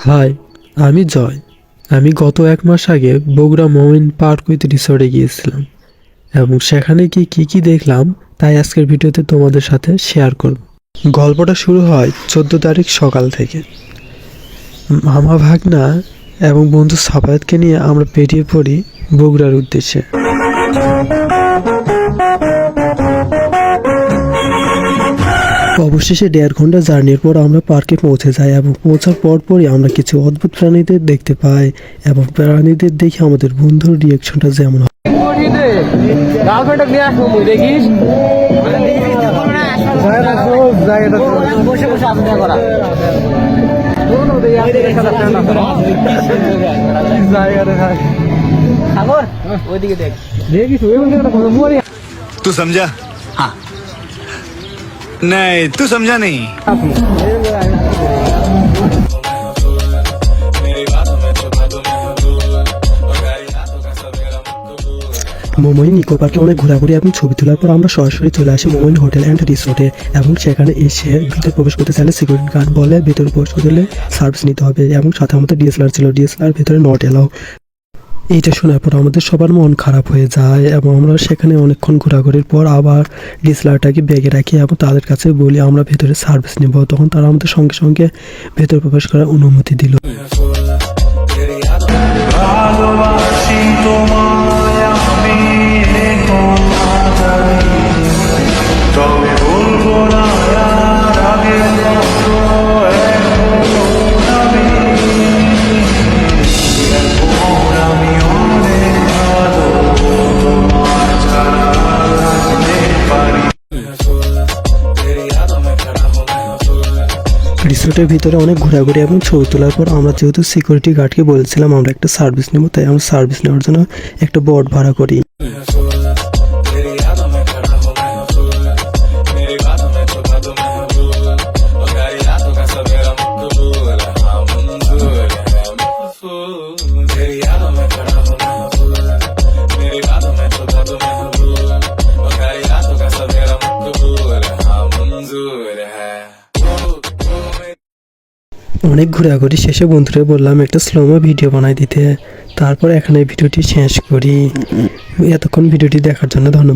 High, আমি জয়। আমি গত 1 মাস আগে বগুড়া মোমিন পার্ক উইথ রিসোর্টে গিয়েছিলাম এবং সেখানে গিয়ে কী দেখলাম তাই আজকের ভিডিওতে তোমাদের সাথে শেয়ার করব। গল্পটা শুরু হয় 14 তারিখ সকাল থেকে। মামা ভাগনা এবং বন্ধু সাফায়াতকে নিয়ে আমরা বেরিয়ে পড়ি বগুড়ার উদ্দেশ্যে। অবশেষে 1.5 ঘন্টা জার্নির পর আমরা পার্কে পৌঁছে যাই এবং পৌঁছার পরই আমরা কিছু অদ্ভুত প্রাণীদের দেখতে পাই এবং প্রাণীদের দেখে আমাদের বন্ধুর রিয়াকশনটা যেমন হয়। तू समझा? हाँ नहीं, तू समझा नहीं। মোমোইন ইকো পার্কে অনেক ঘোরাঘুরি এবং ছবি তোলার পর আমরা সরাসরি চলে আসি মোমোইন হোটেল অ্যান্ড রিসোর্টে এবং সেখানে এসে ভিতরে প্রবেশ করতে চাইলে সিকিউরিটি গার্ড বলে ভিতরে প্রবেশ করতে হলে সার্ভিস নিতে হবে এবং সাথে আমাদের ডিএসএলআর ছিল, ডিএসএলআর ভিতরে নট এলাও। এইটা শোনার পর আমাদের সবার মন খারাপ হয়ে যায় এবং আমরা সেখানে অনেকক্ষণ ঘোরাঘুরির পর আবার ডিএসএলআরটাকে ব্যাগে রাখি এবং তাদের কাছে বলি আমরা ভেতরে সার্ভিস নেব। তখন তারা আমাদের সঙ্গে সঙ্গে ভেতরে প্রবেশ করার অনুমতি দিল। রিসোর্টের ভিতরে অনেক ঘোরাঘুরি এবং ছবি তোলার পর আমরা যেহেতু সিকিউরিটি গার্ডকে বলছিলাম আমরা একটা সার্ভিস নেব, তাই আমরা সার্ভিস নেওয়ার জন্য একটা বোট ভাড়া করি। অনেক ঘোরাঘুরি শেষে বন্ধুরা বললাম একটা স্লোমো ভিডিও বানাই দিতে। তারপর এখানে ভিডিওটি শেষ করি। এতক্ষণ ভিডিওটি দেখার জন্য ধন্যবাদ।